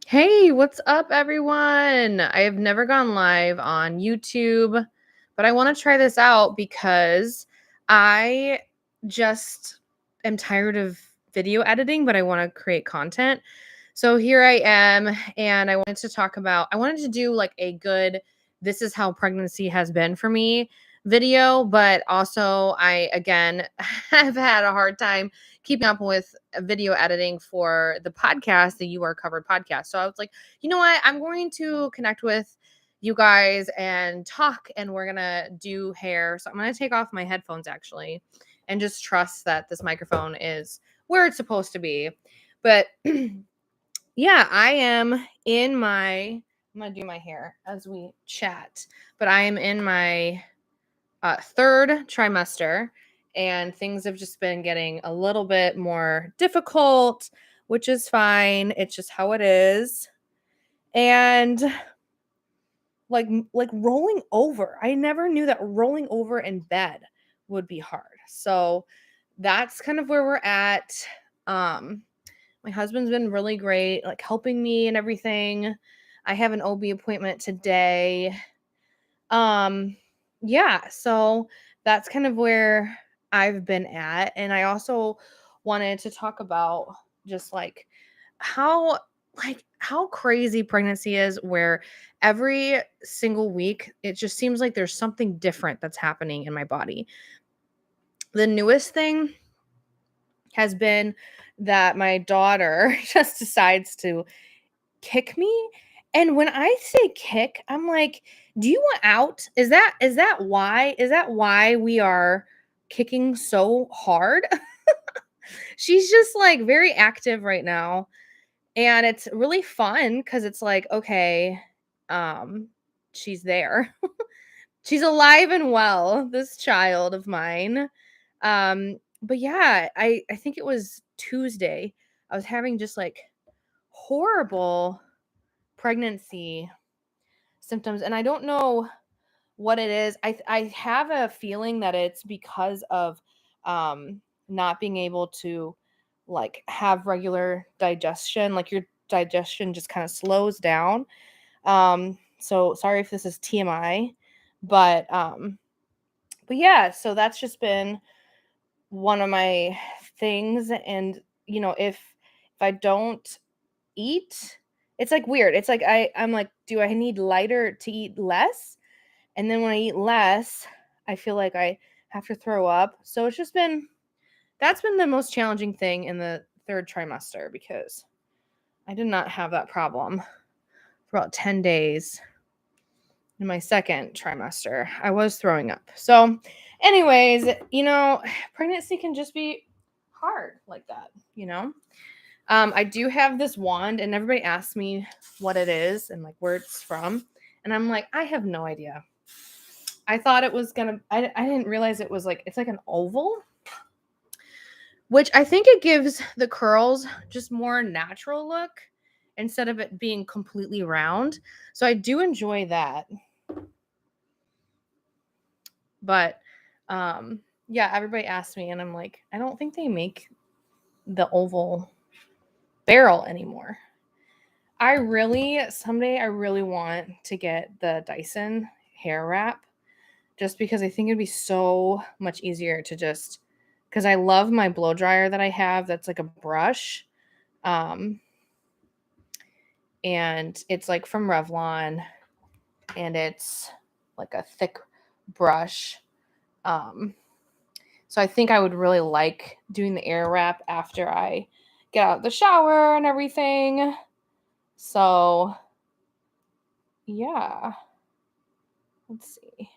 Hey, what's up, everyone? I have never gone live on YouTube, but I want to try this out because I just am tired of video editing, but I want to create content. So here I am, and I wanted to do like a good, this is how pregnancy has been for me video, but also I, again, have had a hard time keeping up with video editing for the podcast, the You Are Covered podcast. So I was like, you know what? I'm going to connect with you guys and talk, and we're going to do hair. So I'm going to take off my headphones actually and just trust that this microphone is where it's supposed to be. But yeah, I am in my, I'm going to do my hair as we chat, but I am in my third trimester, and things have just been getting a little bit more difficult, which is fine. It's just how it is. And like rolling over, I never knew that rolling over in bed would be hard. So that's kind of where we're at. Um, my husband's been really great, like helping me and everything. I have an OB appointment today. Um, yeah, so that's kind of where I've been at. And I also wanted to talk about just how how crazy pregnancy is, where every single week it just seems like there's something different that's happening in my body. The newest thing has been that my daughter just decides to kick me. And when I say kick, I'm like, do you want out? Is that why we are kicking so hard? She's just like very active right now. And it's really fun because it's like, okay, um, she's there. She's alive and well, this child of mine. But yeah, I think it was Tuesday. I was having just like horrible pregnancy symptoms, and I don't know what it is. I have a feeling that it's because of not being able to like have regular digestion, like your digestion just kind of slows down. So sorry if this is TMI, but yeah, so that's just been one of my things. And if I don't eat, it's like weird. It's like I'm like, do I need lighter to eat less? And then when I eat less, I feel like I have to throw up. So it's just been, that's been the most challenging thing in the third trimester, because I did not have that problem for about 10 days in my second trimester. I was throwing up. So anyways, pregnancy can just be hard like that. I do have this wand, and everybody asks me what it is and like where it's from. And I'm like, I have no idea. I thought it was I didn't realize it was like, it's like an oval, which I think it gives the curls just more natural look instead of it being completely round. So I do enjoy that. But yeah, everybody asks me, and I'm like, I don't think they make the oval barrel anymore. Someday I really want to get the Dyson hair wrap, just because I think it'd be so much easier to just, because I love my blow dryer that I have that's like a brush. Um, and it's like from Revlon, and it's like a thick brush. Um, so I think I would really like doing the air wrap after I get out of the shower and everything. So yeah, let's see.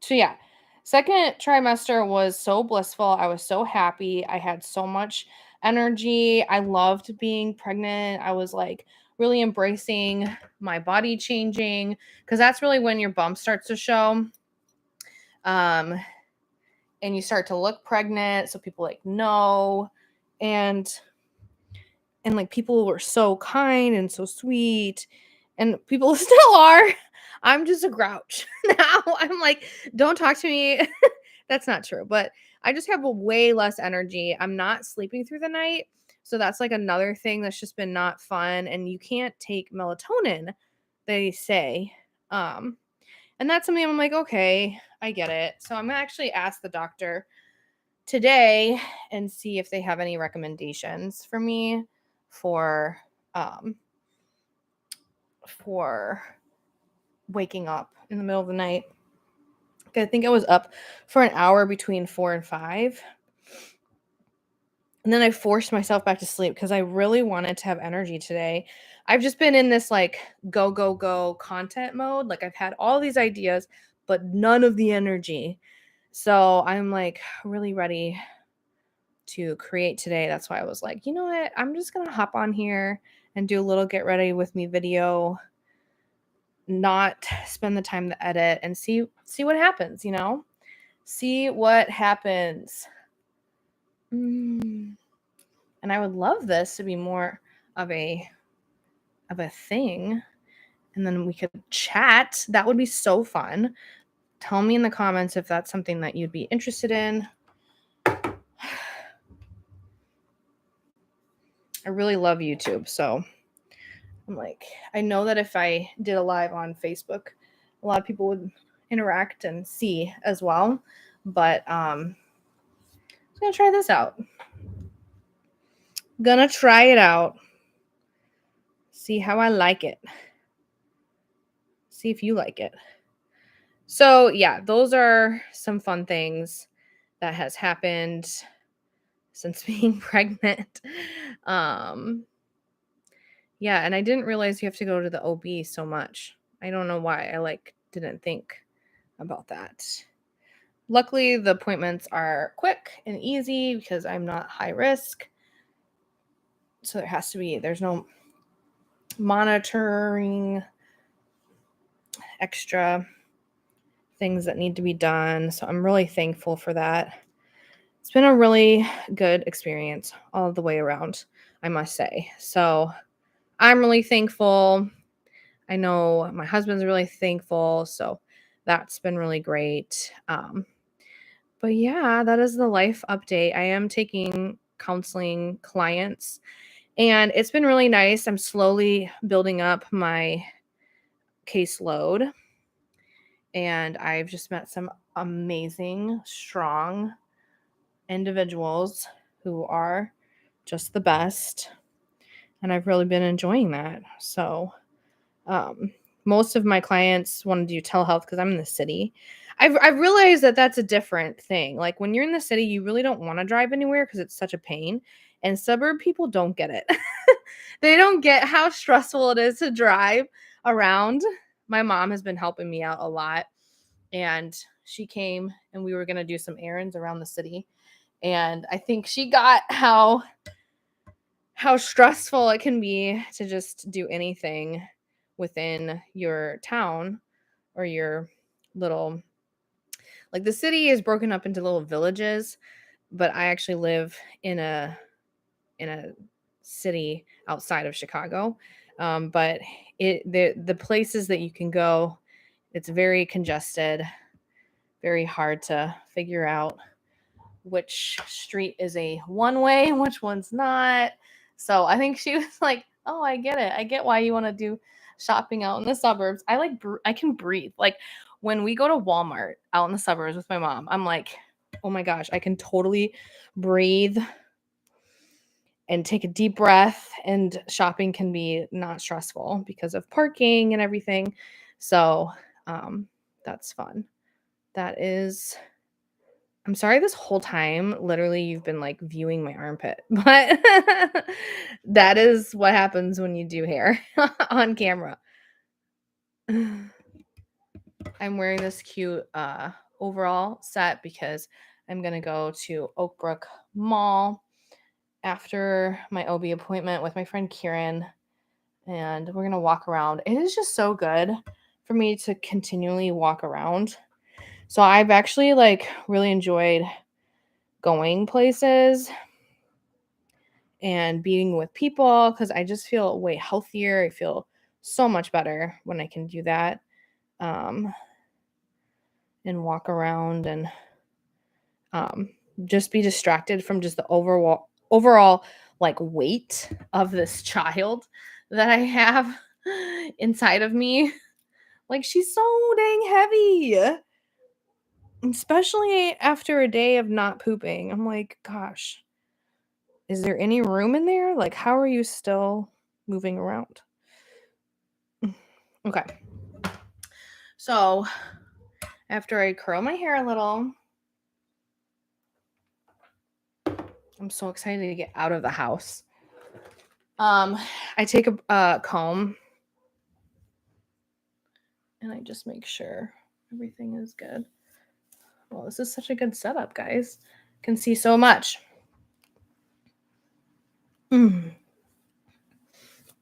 So yeah, second trimester was so blissful. I was so happy. I had so much energy. I loved being pregnant. I was like really embracing my body changing, because that's really when your bump starts to show. Um, and you start to look pregnant, so people like know, and like people were so kind and so sweet, and people still are. I'm just a grouch now. I'm like, don't talk to me. That's not true, but I just have a way less energy. I'm not sleeping through the night. So that's like another thing that's just been not fun. And you can't take melatonin, they say. Um, and that's something I'm like, okay, I get it. So I'm gonna actually ask the doctor today and see if they have any recommendations for me for um for waking up in the middle of the night. I think I was up for an hour between 4 and 5. And then I forced myself back to sleep because I really wanted to have energy today. I've just been in this like go, go, go content mode. Like I've had all these ideas, but none of the energy. So I'm like really ready to create today. That's why I was like, you know what? I'm just going to hop on here and do a little get ready with me video, not spend the time to edit and see what happens, you know? See what happens. And I would love this to be more of a thing, and then we could chat. That would be so fun. Tell me in the comments if that's something that you'd be interested in. I really love YouTube, so I'm like, I know that if I did a live on Facebook, a lot of people would interact and see as well. But I'm gonna try this out. Gonna try it out. See how I like it. See if you like it. So yeah, those are some fun things that has happened since being pregnant. Yeah, and I didn't realize you have to go to the OB so much. I don't know why. I like didn't think about that. Luckily, the appointments are quick and easy because I'm not high risk. So there's no monitoring, extra things that need to be done. So I'm really thankful for that. It's been a really good experience all the way around, I must say. So I'm really thankful. I know my husband's really thankful. So that's been really great. But yeah, that is the life update. I am taking counseling clients and it's been really nice. I'm slowly building up my caseload and I've just met some amazing, strong individuals who are just the best. And I've really been enjoying that. So, most of my clients want to do telehealth because I'm in the city. I've realized that that's a different thing. Like when you're in the city, you really don't want to drive anywhere because it's such a pain. And suburb people don't get it. They don't get how stressful it is to drive around. My mom has been helping me out a lot. And she came and we were going to do some errands around the city. And I think she got how stressful it can be to just do anything within your town or your little, like the city is broken up into little villages, but I actually live in a city outside of Chicago. But the places that you can go, it's very congested, very hard to figure out which street is a one way and which one's not. So I think she was like, "Oh, I get it. I get why you want to do shopping out in the suburbs. I can breathe. Like when we go to Walmart out in the suburbs with my mom, I'm like, "Oh my gosh, I can totally breathe and take a deep breath and shopping can be not stressful because of parking and everything." So, that's fun. That is I'm sorry this whole time, literally, you've been like viewing my armpit, but that is what happens when you do hair on camera. I'm wearing this cute overall set because I'm going to go to Oakbrook Mall after my OB appointment with my friend Kieran, and we're going to walk around. It is just so good for me to continually walk around. So I've actually like really enjoyed going places and being with people because I just feel way healthier. I feel so much better when I can do that, and walk around and just be distracted from just the overall like weight of this child that I have inside of me. Like she's so dang heavy. Especially after a day of not pooping. I'm like, gosh, is there any room in there? Like, how are you still moving around? Okay. So, after I curl my hair a little, I'm so excited to get out of the house. I take a comb and I just make sure everything is good. Well, this is such a good setup, guys. Can see so much.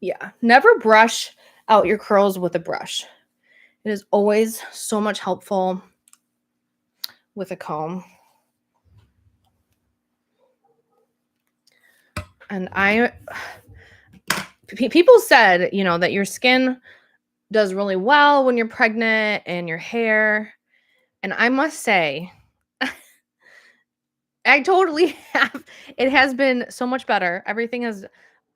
Yeah, never brush out your curls with a brush. It is always so much helpful with a comb. And people said, that your skin does really well when you're pregnant and your hair. And I must say, I totally have. It has been so much better. Everything has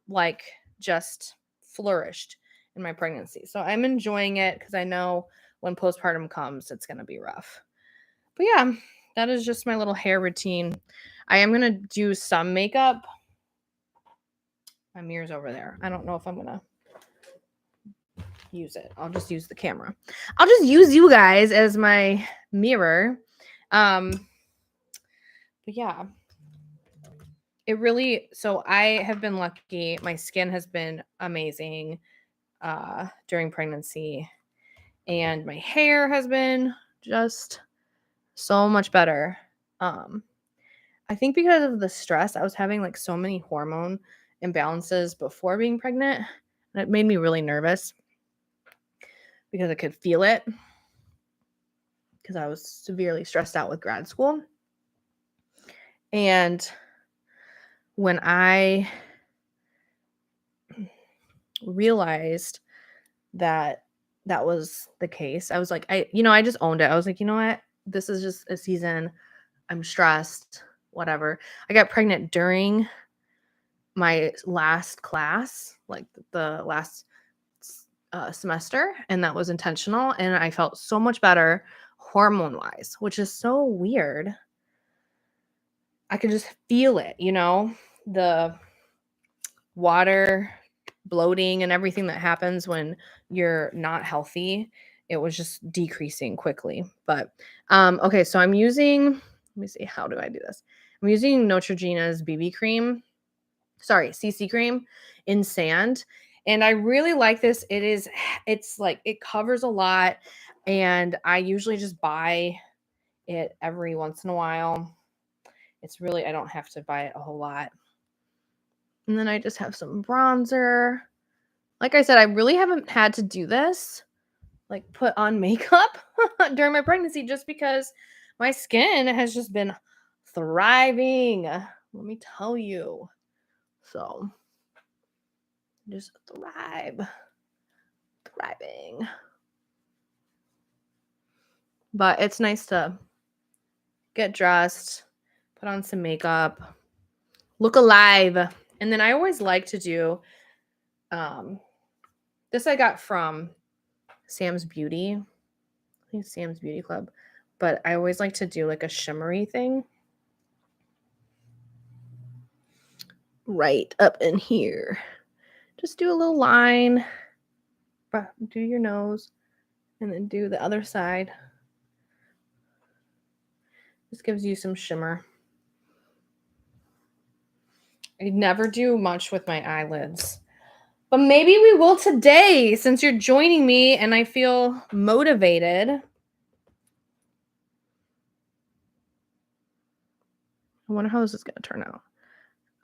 like just flourished in my pregnancy. So I'm enjoying it because I know when postpartum comes, it's going to be rough. But yeah, that is just my little hair routine. I am going to do some makeup. My mirror's over there. I don't know if I'm going to use it. I'll just use the camera. I'll just use you guys as my mirror. But yeah. So I have been lucky. My skin has been amazing during pregnancy. And my hair has been just so much better. I think because of the stress, I was having like so many hormone imbalances before being pregnant. And it made me really nervous because I could feel it because I was severely stressed out with grad school. And when I realized that that was the case, I was like, I just owned it. I was like, you know what? This is just a season. I'm stressed, whatever. I got pregnant during my last class, like the last semester, and that was intentional. And I felt so much better hormone wise, which is so weird. I could just feel it, the water, bloating, and everything that happens when you're not healthy. It was just decreasing quickly. But okay, so I'm using, let me see, how do I do this? I'm using Neutrogena's BB cream, CC cream in sand. And I really like this. It's like, it covers a lot. And I usually just buy it every once in a while. I don't have to buy it a whole lot. And then I just have some bronzer. Like I said, I really haven't had to do this, like put on makeup during my pregnancy, just because my skin has just been thriving. Let me tell you. So just thriving. But it's nice to get dressed, put on some makeup, look alive. And then I always like to do this I got from Sam's Beauty. I think Sam's Beauty Club. But I always like to do like a shimmery thing. Right up in here. Just do a little line. Do your nose. And then do the other side. This gives you some shimmer. I never do much with my eyelids. But maybe we will today, since you're joining me and I feel motivated. I wonder how this is going to turn out.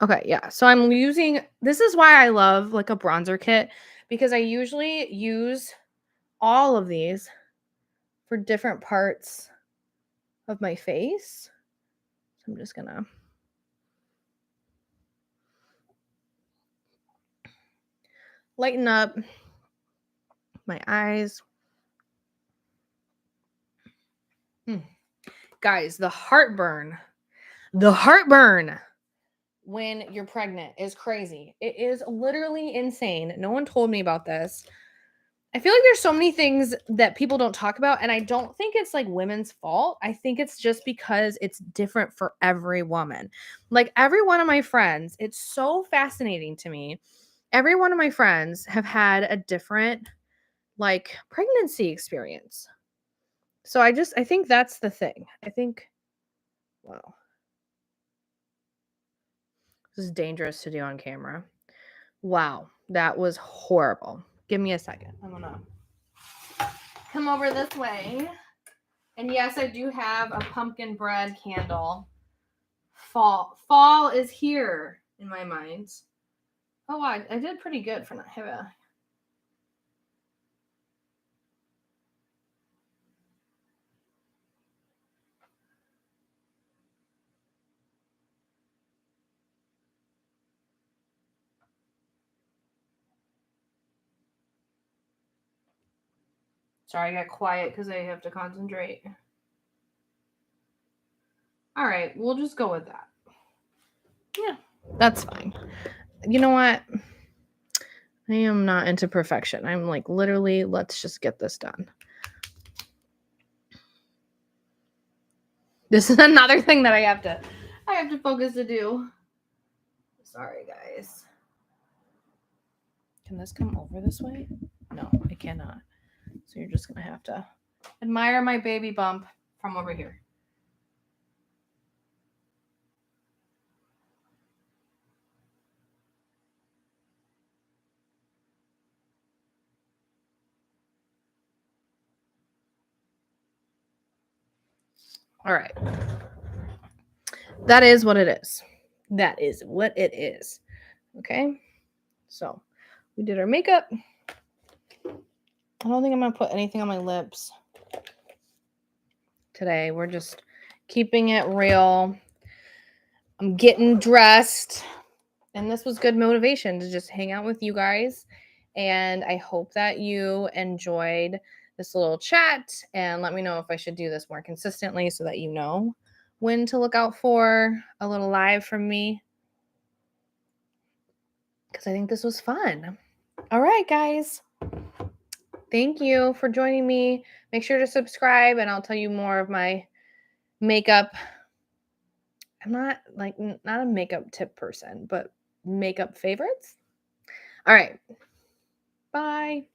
Okay, yeah. So I'm using, this is why I love like a bronzer kit, because I usually use all of these for different parts of my face. So I'm just going to lighten up my eyes. Guys, the heartburn The heartburn when you're pregnant is crazy. It is literally insane. No one told me about this. I feel like there's so many things that people don't talk about, and I don't think it's like women's fault. I think it's just because it's different for every woman. Like every one of my friends, it's so fascinating to me. Every one of my friends have had a different like pregnancy experience. So I think that's the thing. I think wow. This is dangerous to do on camera. Wow, that was horrible. Give me a second. I'm gonna come over this way. And yes, I do have a pumpkin bread candle. Fall is here in my mind. Oh, I did pretty good for not having. Sorry, I got quiet because I have to concentrate. All right, we'll just go with that. Yeah, that's fine. You know what? I am not into perfection. I'm like, literally, let's just get this done. This is another thing that I have to focus to do. Sorry, guys. Can this come over this way? No, it cannot. So you're just going to have to admire my baby bump from over here. All right. That is what it is. That is what it is. Okay. So we did our makeup. I don't think I'm going to put anything on my lips today. We're just keeping it real. I'm getting dressed. And this was good motivation to just hang out with you guys. And I hope that you enjoyed this little chat, and let me know if I should do this more consistently so that you know when to look out for a little live from me, because I think this was fun. All right, guys. Thank you for joining me. Make sure to subscribe, and I'll tell you more of my makeup. I'm not a makeup tip person, but makeup favorites. All right. Bye.